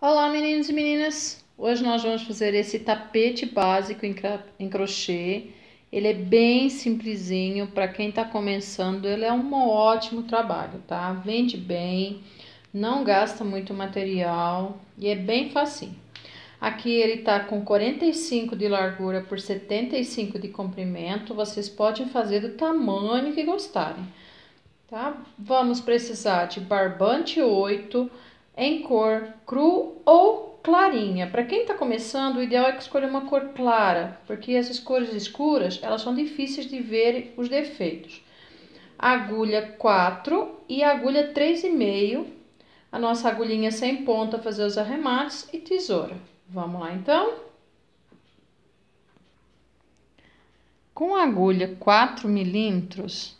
Olá, meninos e meninas! Hoje nós vamos fazer esse tapete básico em crochê. Ele é bem simplesinho, para quem está começando, ele é um ótimo trabalho, tá? Vende bem, não gasta muito material e é bem facinho. Aqui ele tá com 45 de largura por 75 de comprimento. Vocês podem fazer do tamanho que gostarem, tá? Vamos precisar de barbante 8 em cor cru ou clarinha. Para quem está começando, o ideal é que escolha uma cor clara, porque essas cores escuras, elas são difíceis de ver os defeitos. Agulha 4 e agulha 3,5. A nossa agulhinha sem ponta, fazer os arremates e tesoura. Vamos lá então? Com a agulha 4 milímetros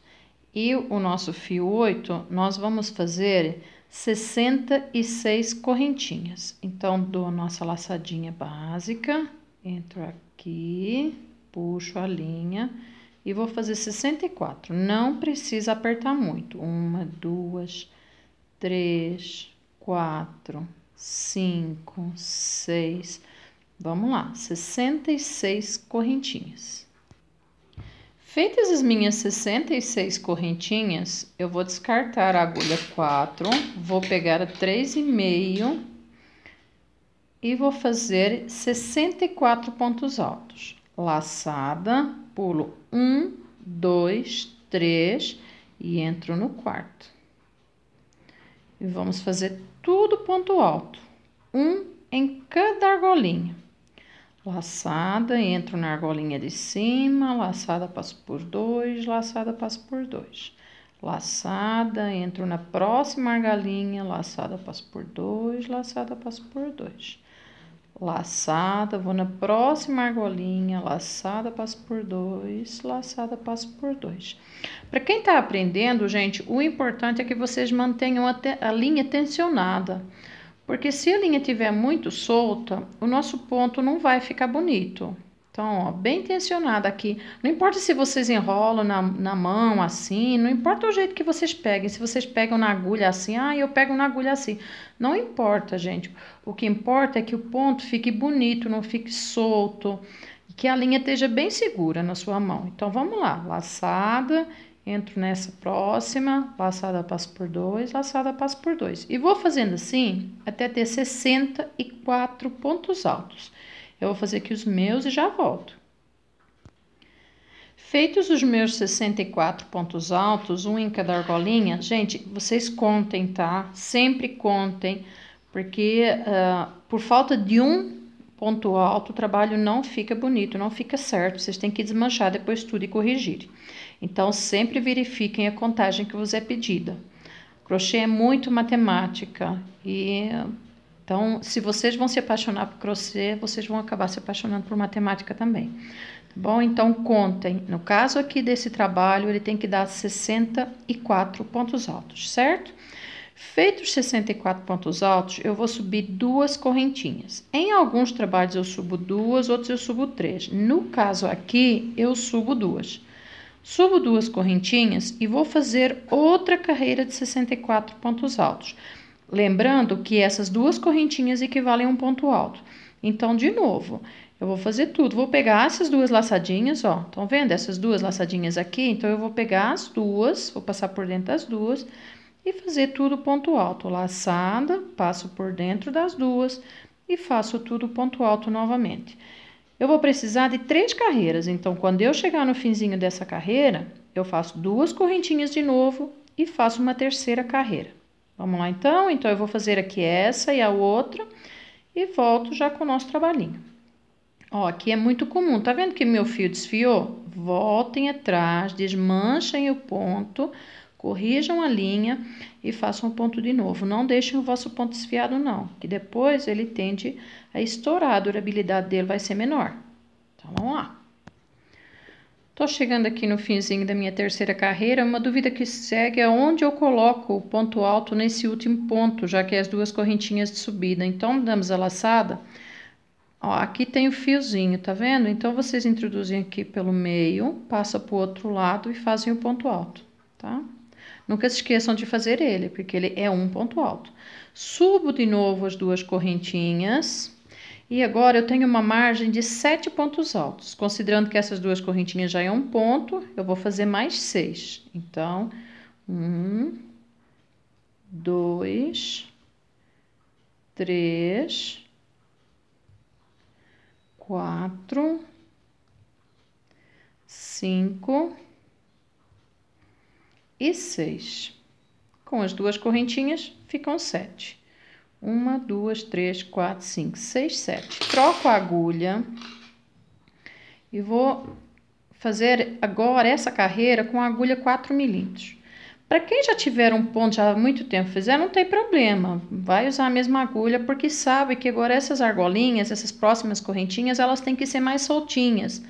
e o nosso fio 8, nós vamos fazer 66 correntinhas. Então, dou a nossa laçadinha básica, entro aqui, puxo a linha e vou fazer 64. Não precisa apertar muito. 1, 2, 3, 4, 5, 6. Vamos lá, 66 correntinhas. Feitas as minhas 66 correntinhas, eu vou descartar a agulha 4, vou pegar a 3,5 e vou fazer 64 pontos altos. Laçada, pulo 1, 2, 3 e entro no quarto. E vamos fazer tudo ponto alto, um em cada argolinha. Laçada, entro na argolinha de cima, laçada, passo por 2, laçada, passo por 2. Laçada, entro na próxima argolinha, laçada, passo por 2, laçada, passo por 2. Laçada, vou na próxima argolinha, laçada, passo por 2, laçada, passo por 2. Para quem tá aprendendo, gente, o importante é que vocês mantenham a linha tensionada. Porque se a linha estiver muito solta, o nosso ponto não vai ficar bonito. Então, ó, bem tensionada aqui. Não importa se vocês enrolam na mão assim, não importa o jeito que vocês peguem. Se vocês pegam na agulha assim, eu pego na agulha assim. Não importa, gente. O que importa é que o ponto fique bonito, não fique solto. E que a linha esteja bem segura na sua mão. Então, vamos lá. Laçada. Entro nessa próxima, laçada, passo por 2, laçada, passo por 2. E vou fazendo assim até ter 64 pontos altos. Eu vou fazer aqui os meus e já volto. Feitos os meus 64 pontos altos, um em cada argolinha, gente, vocês contem, tá? Sempre contem, porque por falta de um ponto alto, o trabalho não fica bonito, não fica certo. Vocês têm que desmanchar depois tudo e corrigir. Então, sempre verifiquem a contagem que vos é pedida. Crochê é muito matemática então, se vocês vão se apaixonar por crochê, vocês vão acabar se apaixonando por matemática também. Tá bom? Então, contem. No caso aqui desse trabalho, ele tem que dar 64 pontos altos, certo? Feitos os 64 pontos altos, eu vou subir 2 correntinhas. Em alguns trabalhos eu subo 2, outros eu subo 3. No caso aqui, eu subo 2. Subo 2 correntinhas e vou fazer outra carreira de 64 pontos altos. Lembrando que essas 2 correntinhas equivalem a um ponto alto. Então, de novo, eu vou fazer tudo. Vou pegar essas 2 laçadinhas, ó. Estão vendo essas 2 laçadinhas aqui? Então, eu vou pegar as 2, vou passar por dentro das 2 e fazer tudo ponto alto. Laçada, passo por dentro das 2 e faço tudo ponto alto novamente. Eu vou precisar de 3 carreiras, então, quando eu chegar no finzinho dessa carreira, eu faço 2 correntinhas de novo e faço uma terceira carreira. Vamos lá, então? Então, eu vou fazer aqui essa e a outra e volto já com o nosso trabalhinho. Ó, aqui é muito comum, tá vendo que meu fio desfiou? Voltem atrás, desmanchem o ponto, corrijam a linha e façam o ponto de novo. Não deixem o vosso ponto desfiado, não, que depois ele tende a estourar, a durabilidade dele vai ser menor. Então, vamos lá. Tô chegando aqui no finzinho da minha terceira carreira. Uma dúvida que segue é onde eu coloco o ponto alto nesse último ponto, já que é as 2 correntinhas de subida. Então, damos a laçada. Ó, aqui tem o fiozinho, tá vendo? Então, vocês introduzem aqui pelo meio, passa pro outro lado e fazem o ponto alto, tá? Nunca se esqueçam de fazer ele, porque ele é um ponto alto. Subo de novo as duas correntinhas. E agora eu tenho uma margem de 7 pontos altos. Considerando que essas duas correntinhas já é um ponto, eu vou fazer mais 6. Então, 1, 2, 3, 4, 5 e 6. Com as duas correntinhas, ficam 7. 1, 2, 3, 4, 5, 6, 7. Troco a agulha e vou fazer agora essa carreira com a agulha 4 milímetros. Para quem já tiver um ponto já há muito tempo fizer, não tem problema. Vai usar a mesma agulha, porque sabe que agora essas argolinhas, essas próximas correntinhas, elas têm que ser mais soltinhas.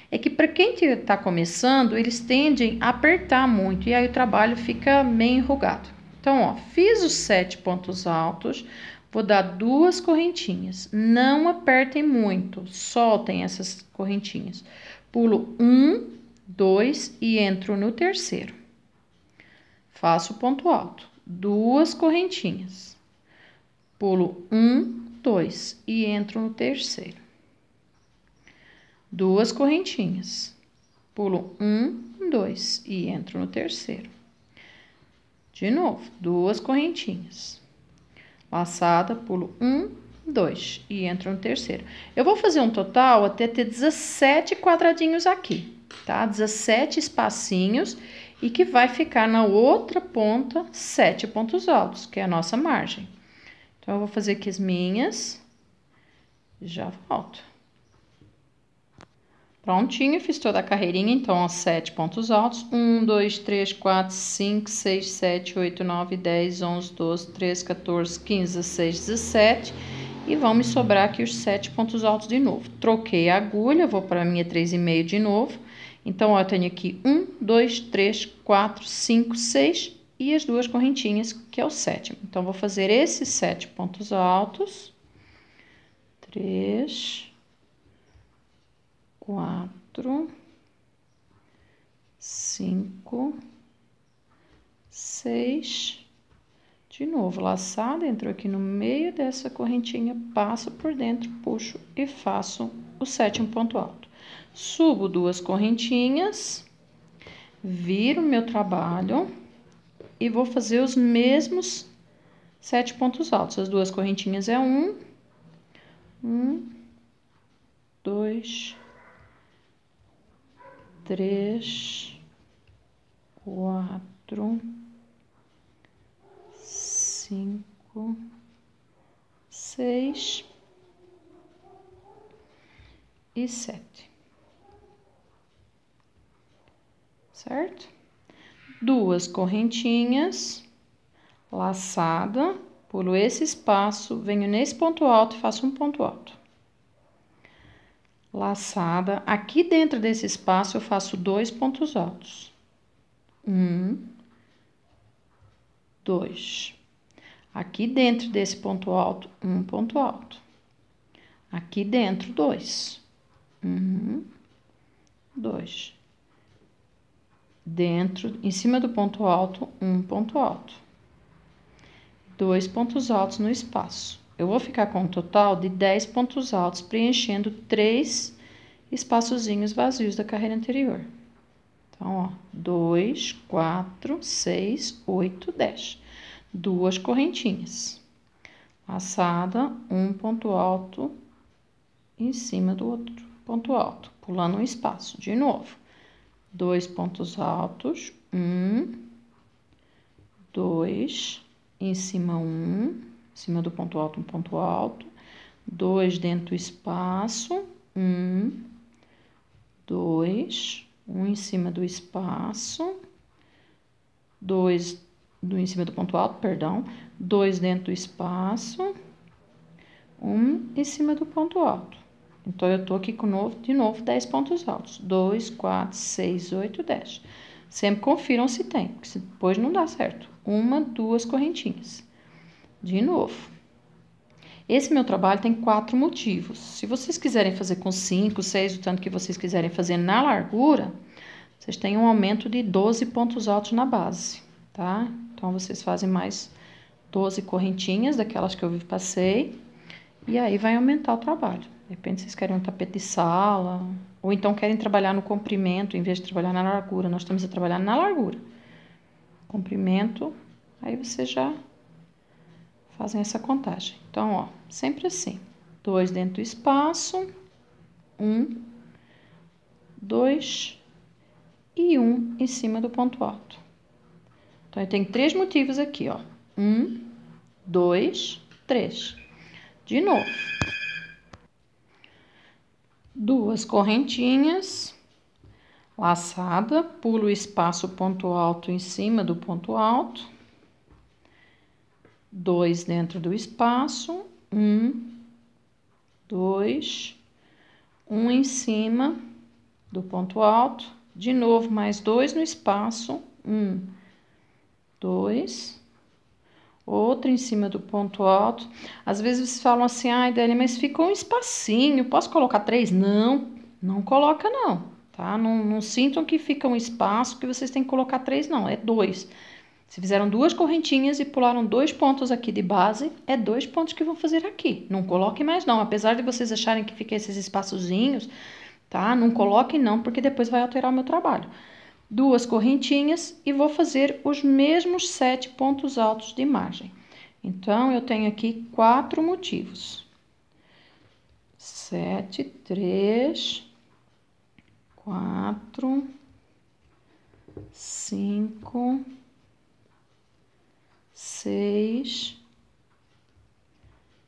É que para quem está começando, eles tendem a apertar muito e aí o trabalho fica meio enrugado. Então, ó, fiz os 7 pontos altos, vou dar duas correntinhas. Não apertem muito, soltem essas correntinhas. Pulo 1, 2 e entro no terceiro. Faço ponto alto, duas correntinhas. Pulo 1, 2 e entro no terceiro. Duas correntinhas. Pulo 1, 2 e entro no terceiro. De novo, duas correntinhas. Laçada, pulo 1, 2 e entro no terceiro. Eu vou fazer um total até ter 17 quadradinhos aqui, tá? 17 espacinhos e que vai ficar na outra ponta 7 pontos altos, que é a nossa margem. Então, eu vou fazer aqui as minhas, já volto. Prontinho, fiz toda a carreirinha, então, ó, 7 pontos altos. 1, 2, 3, 4, 5, 6, 7, 8, 9, 10, 11, 12, 13, 14, 15, 16, 17. E vão me sobrar aqui os 7 pontos altos de novo. Troquei a agulha, vou para a minha 3,5 de novo. Então, ó, eu tenho aqui 1, 2, 3, 4, 5, 6 e as duas correntinhas, que é o sétimo. Então, vou fazer esses 7 pontos altos. 3... 4, 5, 6, de novo, laçada, entro aqui no meio dessa correntinha, passo por dentro, puxo e faço o sétimo ponto alto. Subo duas correntinhas, viro meu trabalho e vou fazer os mesmos 7 pontos altos. As duas correntinhas é 1, 2, 3, 4, 5, 6 e 7. Certo? Duas correntinhas, laçada, pulo esse espaço, venho nesse ponto alto e faço um ponto alto. Laçada, aqui dentro desse espaço eu faço 2 pontos altos. 1, 2. Aqui dentro desse ponto alto, um ponto alto. Aqui dentro, 2. 1, 2. Dentro, em cima do ponto alto, um ponto alto. 2 pontos altos no espaço. Eu vou ficar com um total de 10 pontos altos, preenchendo 3 espaçozinhos vazios da carreira anterior. Então, ó, 2, 4, 6, 8, 10. Duas correntinhas. Laçada, um ponto alto em cima do outro ponto alto, pulando um espaço. De novo, 2 pontos altos, 1, 2, em cima 1, em cima do ponto alto, um ponto alto, 2 dentro do espaço, 1, 2, um em cima do espaço, 2 em cima do ponto alto, perdão, 2 dentro do espaço, 1 em cima do ponto alto. Então, eu tô aqui com de novo 10 pontos altos. 2, 4, 6, 8, 10. Sempre confiram se tem, porque depois não dá certo. 1, 2 correntinhas. De novo. Esse meu trabalho tem 4 motivos. Se vocês quiserem fazer com 5, 6, o tanto que vocês quiserem fazer na largura, vocês têm um aumento de 12 pontos altos na base. tá? Então, vocês fazem mais 12 correntinhas, daquelas que eu passei, e aí vai aumentar o trabalho. De repente, vocês querem um tapete de sala, ou então querem trabalhar no comprimento, em vez de trabalhar na largura. Nós estamos a trabalhar na largura. Comprimento, aí vocês já fazem essa contagem. Então, ó, sempre assim. 2 dentro do espaço, 1, 2 e 1 em cima do ponto alto. Então, eu tenho 3 motivos aqui, ó. 1, 2, 3. De novo. 2 correntinhas, laçada, pulo o espaço ponto alto em cima do ponto alto. 2 dentro do espaço, 1, 2, 1 em cima do ponto alto. De novo, mais 2 no espaço, 1, 2, outro em cima do ponto alto. Às vezes vocês falam assim, ai, Dani, mas ficou um espacinho, posso colocar 3? Não, não coloca não, tá? Não sintam que fica um espaço que vocês têm que colocar 3, não, é 2. Se fizeram 2 correntinhas e pularam 2 pontos aqui de base, é 2 pontos que vão fazer aqui. Não coloquem mais não, apesar de vocês acharem que fica esses espaçozinhos, tá? Não coloquem não, porque depois vai alterar o meu trabalho. 2 correntinhas e vou fazer os mesmos 7 pontos altos de margem. Então, eu tenho aqui 4 motivos. 7, 3, 4, 5, 6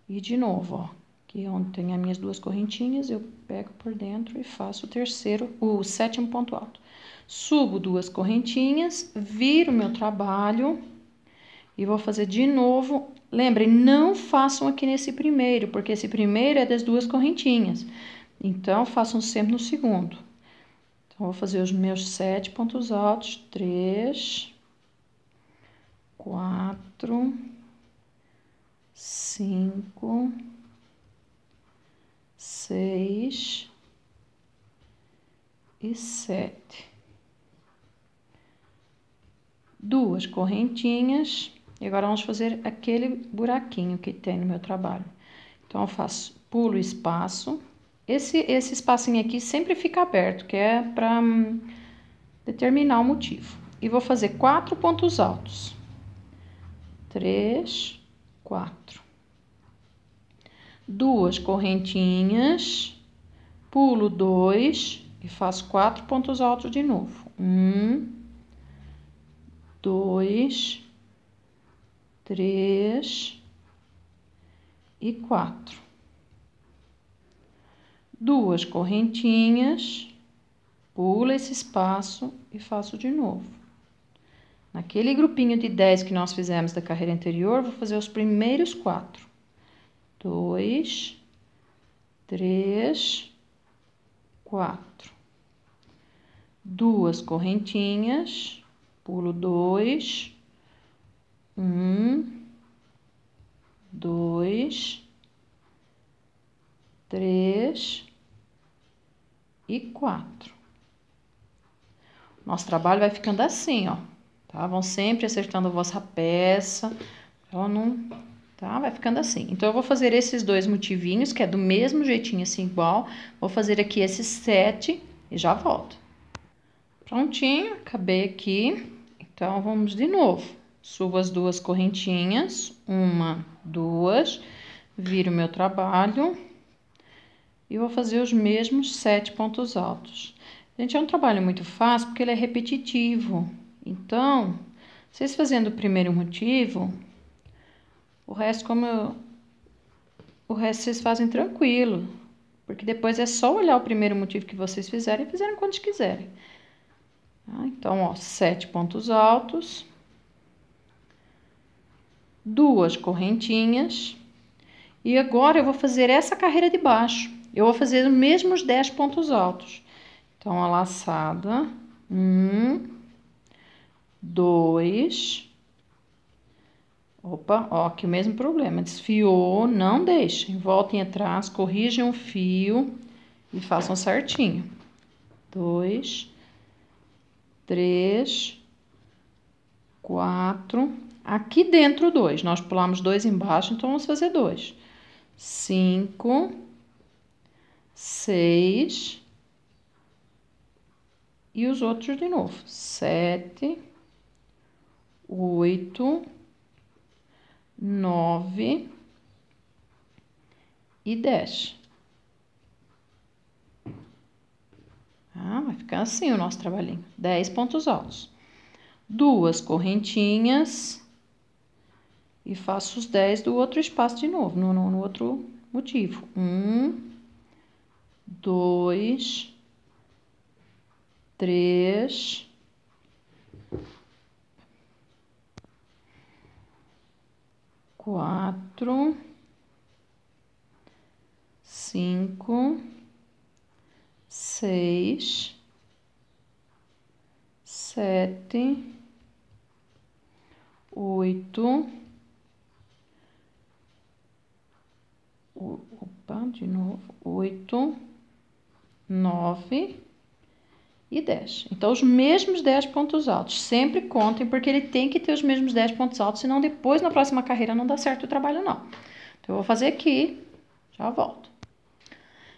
e de novo, ó. Aqui onde tem as minhas 2 correntinhas, eu pego por dentro e faço o 7º ponto alto. Subo 2 correntinhas, viro meu trabalho e vou fazer de novo. Lembrem, não façam aqui nesse primeiro, porque esse primeiro é das 2 correntinhas. Então, façam sempre no segundo. Então, vou fazer os meus 7 pontos altos. 3, 4, 5, 6 e 7. 2 correntinhas, e agora vamos fazer aquele buraquinho que tem no meu trabalho. Então, eu faço, pulo o espaço, esse espacinho aqui sempre fica aberto, que é para determinar o motivo. E vou fazer 4 pontos altos. 3, 4. 2 correntinhas, pulo 2 e faço 4 pontos altos de novo. 1, 2, 3 e 4. 2 correntinhas, pulo esse espaço e faço de novo. Naquele grupinho de 10 que nós fizemos da carreira anterior, vou fazer os primeiros 4. 2, 3, 4. 2 correntinhas, pulo 2, 1, 2, 3 e 4. Nosso trabalho vai ficando assim, ó, tá? Vão sempre acertando a vossa peça, ela não, tá? Vai ficando assim. Então, eu vou fazer esses 2 motivinhos, que é do mesmo jeitinho, assim, igual. Vou fazer aqui esses 7 e já volto. Prontinho, acabei aqui. Então, vamos de novo. Subo as 2 correntinhas, 1, 2, viro meu trabalho e vou fazer os mesmos 7 pontos altos. Gente, é um trabalho muito fácil porque ele é repetitivo. Então, vocês fazendo o primeiro motivo, o resto vocês fazem tranquilo, porque depois é só olhar o primeiro motivo que vocês fizerem e fizerem quantos quiserem. Então, ó, 7 pontos altos, 2 correntinhas, e agora eu vou fazer essa carreira de baixo. Eu vou fazer os mesmos 10 pontos altos. Então, a laçada, 1, 2, opa, ó, aqui o mesmo problema, desfiou, não deixem, voltem atrás, corrijam o fio e façam certinho. 2, 3, 4, aqui dentro 2, nós pulamos 2 embaixo, então vamos fazer 2. 5, 6, e os outros de novo. 7, 8, 9 e 10. Vai ficar assim o nosso trabalhinho. 10 pontos altos. 2 correntinhas e faço os 10 do outro espaço de novo, no outro motivo. 1, 2, 3, 4, 5, 6, 7, 8, de novo, 8, 9 e 10. Então, os mesmos 10 pontos altos. Sempre contem, porque ele tem que ter os mesmos 10 pontos altos, senão depois, na próxima carreira, não dá certo o trabalho, não. Então, eu vou fazer aqui, já volto.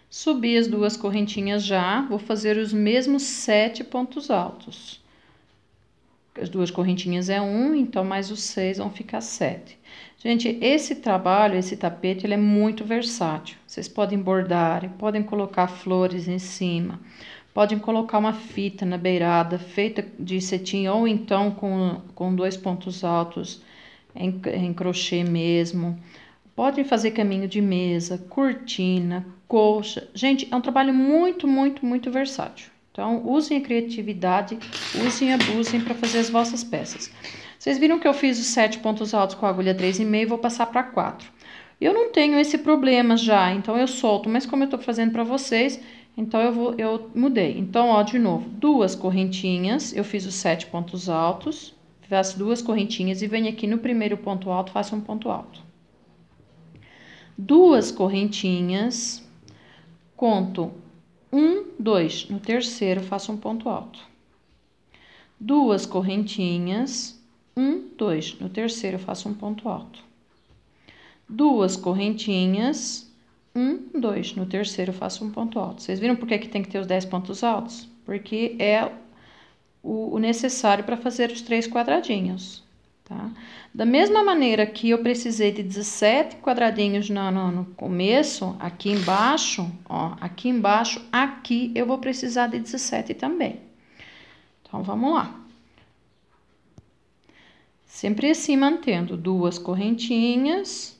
Subi as 2 correntinhas já, vou fazer os mesmos 7 pontos altos. As 2 correntinhas é 1, então mais os 6 vão ficar 7. Gente, esse trabalho, esse tapete, ele é muito versátil. Vocês podem bordar, podem colocar flores em cima, podem colocar uma fita na beirada feita de cetim ou então com 2 pontos altos em crochê mesmo. Podem fazer caminho de mesa, cortina, colcha. Gente, é um trabalho muito, muito, muito versátil. Então, usem a criatividade, usem e abusem para fazer as vossas peças. Vocês viram que eu fiz os 7 pontos altos com a agulha 3,5 e vou passar para 4. Eu não tenho esse problema já, então eu solto, mas como eu estou fazendo para vocês, então eu mudei. Então, ó, de novo, 2 correntinhas, eu fiz os 7 pontos altos, faço 2 correntinhas e venho aqui no primeiro ponto alto, faço um ponto alto. 2 correntinhas, conto 1, 2, no terceiro faço um ponto alto. 2 correntinhas, 1, 2, no terceiro faço um ponto alto. 2 correntinhas, 1, 2, no terceiro faço um ponto alto. Vocês viram por que tem que ter os 10 pontos altos? Porque é o necessário para fazer os 3 quadradinhos, tá? Da mesma maneira que eu precisei de 17 quadradinhos no começo, aqui embaixo, ó, aqui embaixo, aqui eu vou precisar de 17 também. Então, vamos lá. Sempre assim, mantendo 2 correntinhas,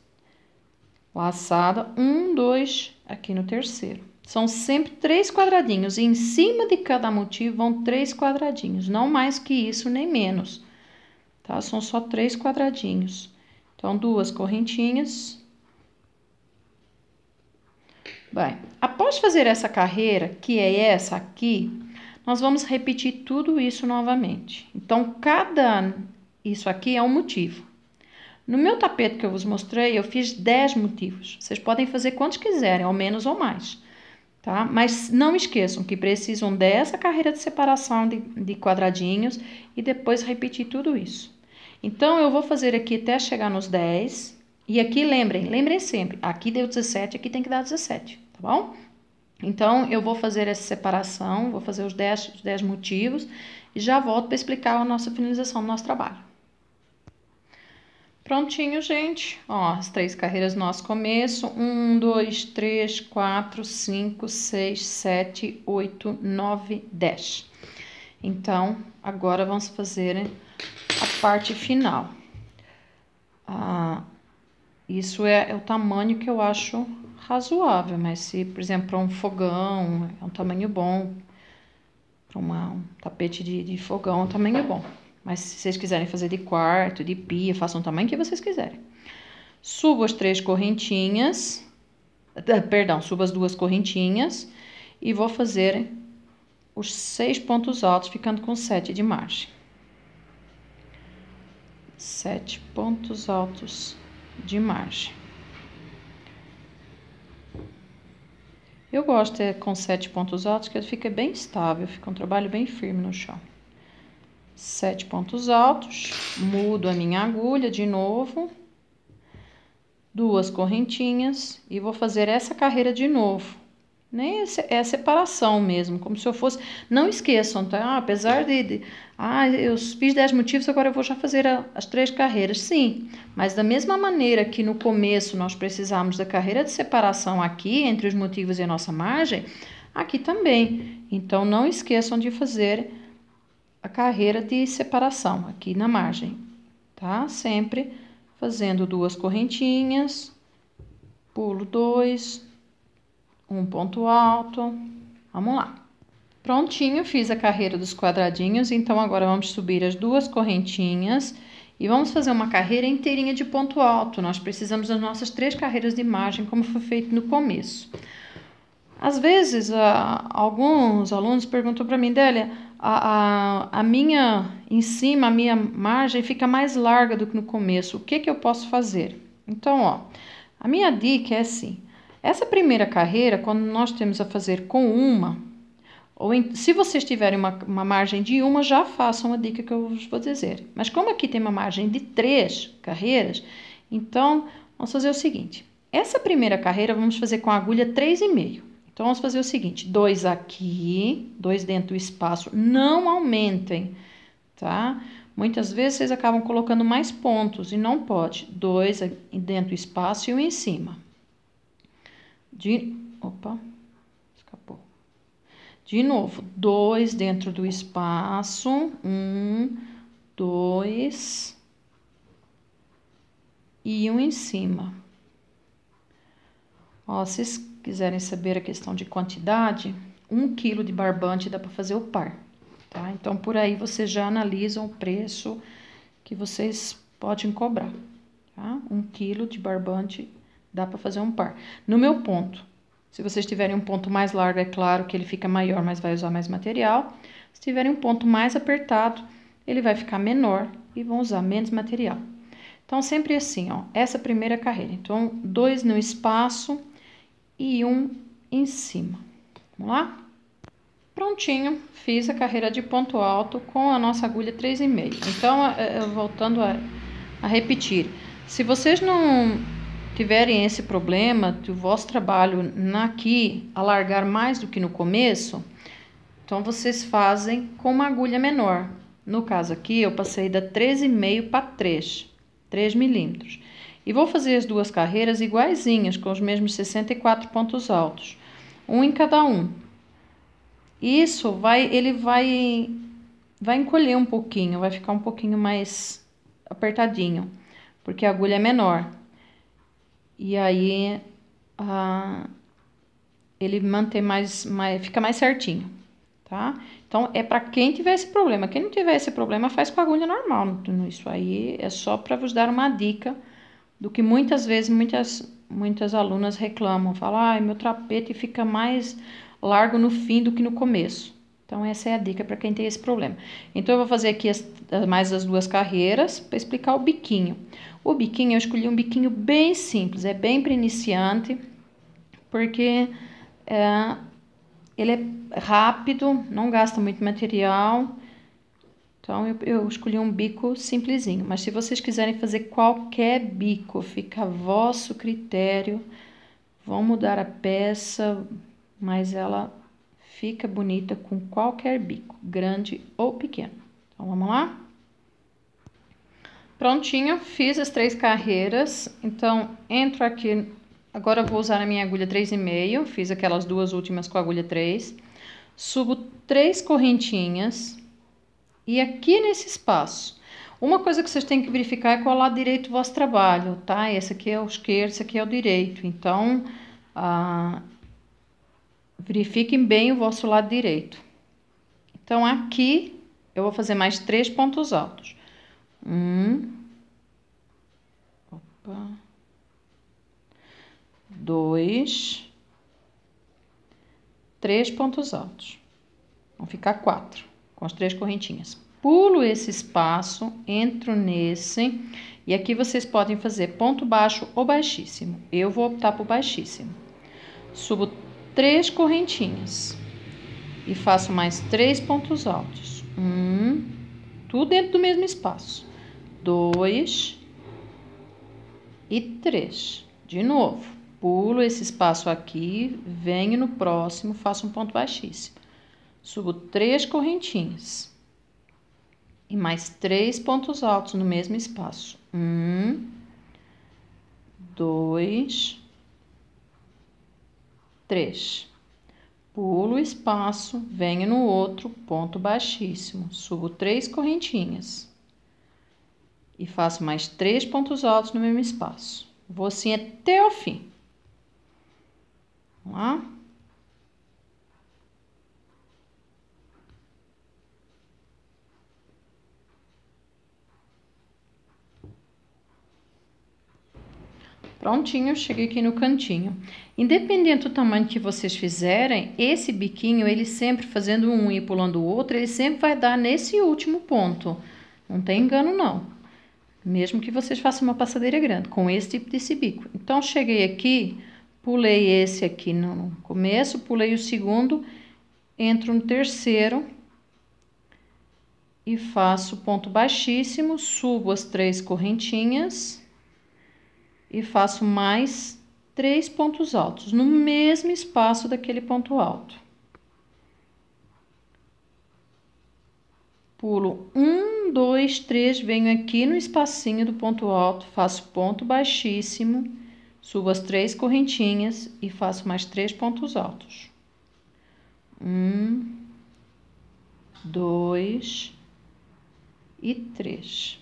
laçada, 1, 2, aqui no terceiro. São sempre 3 quadradinhos, e em cima de cada motivo vão 3 quadradinhos, não mais que isso, nem menos. Tá? São só 3 quadradinhos. Então, 2 correntinhas. Bem, após fazer essa carreira, que é essa aqui, nós vamos repetir tudo isso novamente. Então, isso aqui é um motivo. No meu tapete que eu vos mostrei, eu fiz 10 motivos. Vocês podem fazer quantos quiserem, ao menos ou mais. Tá? Mas não esqueçam que precisam dessa carreira de separação de quadradinhos e depois repetir tudo isso. Então, eu vou fazer aqui até chegar nos 10. E aqui, lembrem sempre, aqui deu 17, aqui tem que dar 17, tá bom? Então, eu vou fazer essa separação, vou fazer os 10 motivos e já volto para explicar a nossa finalização do nosso trabalho. Prontinho, gente. Ó, as 3 carreiras do nosso começo. 1, 2, 3, 4, 5, 6, 7, 8, 9, 10. Então, agora vamos fazer a parte final. Isso é o tamanho que eu acho razoável, mas se, por exemplo, para um fogão, é um tamanho bom. Para um tapete de fogão, é um tamanho bom. Mas se vocês quiserem fazer de quarto, de pia, façam o tamanho que vocês quiserem. Subo as 3 correntinhas, subo as 2 correntinhas e vou fazer os 6 pontos altos, ficando com 7 de margem. 7 pontos altos de margem. Eu gosto com 7 pontos altos, que fica bem estável, fica um trabalho bem firme no chão. 7 pontos altos, mudo a minha agulha de novo, 2 correntinhas e vou fazer essa carreira de novo. Nem é a separação mesmo, como se eu fosse... Não esqueçam, tá? Apesar eu fiz 10 motivos, agora eu vou já fazer as 3 carreiras. Sim, mas da mesma maneira que no começo nós precisamos da carreira de separação aqui, entre os motivos e a nossa margem, aqui também. Então, não esqueçam de fazer a carreira de separação aqui na margem, tá? Sempre fazendo 2 correntinhas, pulo 2, um ponto alto, vamos lá. Prontinho, fiz a carreira dos quadradinhos, então agora vamos subir as 2 correntinhas e vamos fazer uma carreira inteirinha de ponto alto. Nós precisamos das nossas 3 carreiras de margem, como foi feito no começo. Às vezes, alguns alunos perguntam para mim, Délia, a minha, em cima, a minha margem fica mais larga do que no começo, o que eu posso fazer? Então, ó, a minha dica é assim, essa primeira carreira, quando nós temos a fazer com uma, se vocês tiverem uma margem de uma, já façam a dica que eu vou dizer. Mas como aqui tem uma margem de 3 carreiras, então vamos fazer o seguinte, essa primeira carreira vamos fazer com a agulha 3,5. Então, vamos fazer o seguinte, 2 aqui, 2 dentro do espaço, não aumentem, tá? Muitas vezes vocês acabam colocando mais pontos e não pode. 2 dentro do espaço e um em cima. Opa, escapou. De novo, 2 dentro do espaço, 1, 2 e um em cima. Ó, se vocês quiserem saber a questão de quantidade, 1 quilo de barbante dá para fazer o par, tá? Então, por aí vocês já analisam o preço que vocês podem cobrar, tá? 1 quilo de barbante dá para fazer um par. No meu ponto, se vocês tiverem um ponto mais largo, é claro que ele fica maior, mas vai usar mais material. Se tiverem um ponto mais apertado, ele vai ficar menor e vão usar menos material. Então, sempre assim, ó, essa primeira carreira. Então, 2 no espaço e 1 em cima. Vamos lá? Prontinho, fiz a carreira de ponto alto com a nossa agulha 3,5. Então, voltando a repetir, se vocês não tiverem esse problema do vosso trabalho aqui alargar mais do que no começo, então vocês fazem com uma agulha menor. No caso aqui, eu passei da 13,5 para 3 milímetros. E vou fazer as 2 carreiras iguaizinhas, com os mesmos 64 pontos altos. Um em cada um. Isso ele vai encolher um pouquinho, vai ficar um pouquinho mais apertadinho, porque a agulha é menor. E aí, ele mantém fica mais certinho, tá? Então, é para quem tiver esse problema. Quem não tiver esse problema, faz com a agulha normal. Isso aí é só para vos dar uma dica do que muitas vezes muitas alunas reclamam. Falam, ai, meu tapete fica mais largo no fim do que no começo. Então, essa é a dica para quem tem esse problema. Então, eu vou fazer aqui mais as 2 carreiras para explicar o biquinho. O biquinho, eu escolhi um biquinho bem simples, é bem para iniciante, porque ele é rápido, não gasta muito material. Então, eu escolhi um bico simplesinho. Mas se vocês quiserem fazer qualquer bico, fica a vosso critério. Vão mudar a peça, mas ela fica bonita com qualquer bico, grande ou pequeno. Então, vamos lá? Prontinho, fiz as 3 carreiras. Então, entro aqui. Agora, eu vou usar a minha agulha 3,5. Fiz aquelas 2 últimas com a agulha 3. Subo 3 correntinhas. E aqui nesse espaço, uma coisa que vocês têm que verificar é qual é o lado direito do vosso trabalho, tá? Esse aqui é o esquerdo, esse aqui é o direito. Então, verifiquem bem o vosso lado direito. Então, aqui, eu vou fazer mais 3 pontos altos. 2, 3 pontos altos. Vão ficar 4. Com as 3 correntinhas. Pulo esse espaço, entro nesse, e aqui vocês podem fazer ponto baixo ou baixíssimo. Eu vou optar por baixíssimo. Subo 3 correntinhas e faço mais 3 pontos altos. 1, tudo dentro do mesmo espaço. 2 e 3. De novo, pulo esse espaço aqui, venho no próximo, faço um ponto baixíssimo. Subo 3 correntinhas. E mais 3 pontos altos no mesmo espaço. 1, 2, 3. Pulo o espaço, venho no outro, ponto baixíssimo. Subo 3 correntinhas. E faço mais 3 pontos altos no mesmo espaço. Vou assim até o fim. Vamos lá? Prontinho, cheguei aqui no cantinho. Independente do tamanho que vocês fizerem, esse biquinho, ele sempre fazendo um e pulando o outro, ele sempre vai dar nesse último ponto. Não tem engano, não. Mesmo que vocês façam uma passadeira grande, com esse tipo de bico. Então, cheguei aqui, pulei esse aqui no começo, pulei o segundo, entro no terceiro e faço ponto baixíssimo, subo as 3 correntinhas e faço mais 3 pontos altos, no mesmo espaço daquele ponto alto. Pulo 1, 2, 3, venho aqui no espacinho do ponto alto, faço ponto baixíssimo, subo as 3 correntinhas e faço mais 3 pontos altos. 1, 2 e 3.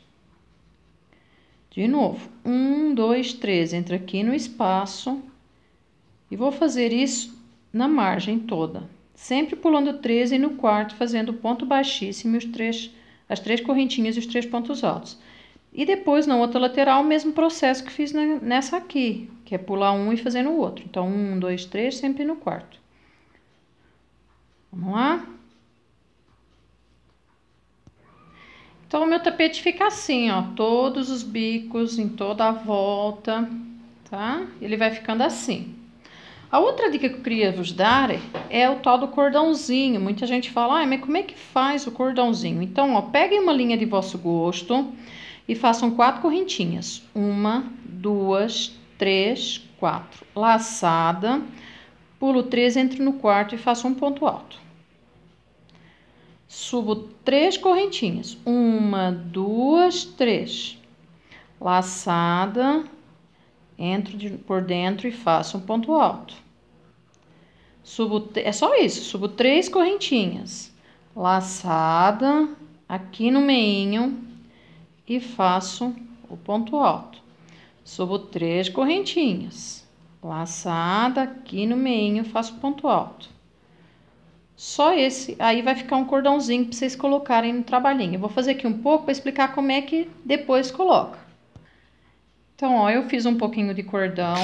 De novo, 1, 2, 3, entra aqui no espaço e vou fazer isso na margem toda. Sempre pulando 3 e no quarto fazendo ponto baixíssimo e as 3 correntinhas e os 3 pontos altos. E depois na outra lateral o mesmo processo que fiz nessa aqui, que é pular um e fazer no outro. Então, 1, 2, 3, sempre no quarto. Vamos lá? Então, o meu tapete fica assim, ó, todos os bicos em toda a volta, tá? Ele vai ficando assim. A outra dica que eu queria vos dar é o tal do cordãozinho. Muita gente fala, mas como é que faz o cordãozinho? Então, ó, peguem uma linha de vosso gosto e façam 4 correntinhas. 1, 2, 3, 4. Laçada, pulo 3, entro no quarto e faço um ponto alto. Subo 3 correntinhas. 1, 2, 3. Laçada, entro por dentro e faço um ponto alto. É só isso, subo 3 correntinhas. Laçada, aqui no meinho e faço o ponto alto. Subo 3 correntinhas. Laçada, aqui no meinho, faço ponto alto. Só esse, aí vai ficar um cordãozinho para vocês colocarem no trabalhinho. Eu vou fazer aqui um pouco para explicar como é que depois coloca. Então, ó, eu fiz um pouquinho de cordão,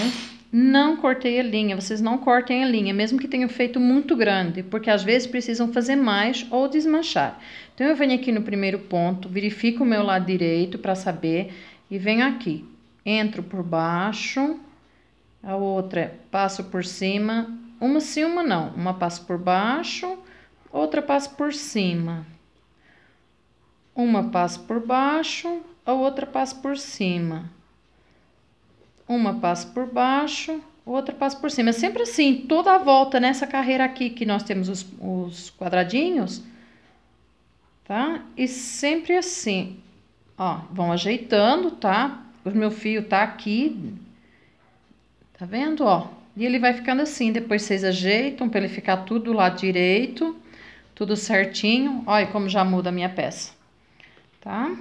não cortei a linha, vocês não cortem a linha, mesmo que tenham feito muito grande, porque às vezes precisam fazer mais ou desmanchar. Então, eu venho aqui no primeiro ponto, verifico o meu lado direito para saber, e venho aqui, entro por baixo, a outra passo por cima. Uma sim, uma não. Uma passo por baixo, outra passo por cima. Uma passo por baixo, a outra passo por cima. Uma passo por baixo, outra passo por cima. Sempre assim, toda a volta nessa carreira aqui que nós temos os quadradinhos, tá? E sempre assim, ó, vão ajeitando, tá? O meu fio tá aqui, tá vendo, ó? E ele vai ficando assim, depois vocês ajeitam para ele ficar tudo do lado direito, tudo certinho. Olha como já muda a minha peça, tá?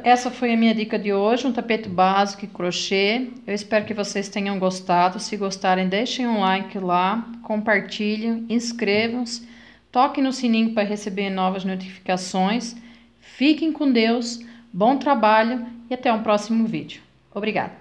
Essa foi a minha dica de hoje, um tapete básico e crochê. Eu espero que vocês tenham gostado. Se gostarem, deixem um like lá, compartilhem, inscrevam-se, toquem no sininho para receber novas notificações. Fiquem com Deus, bom trabalho e até um próximo vídeo. Obrigada!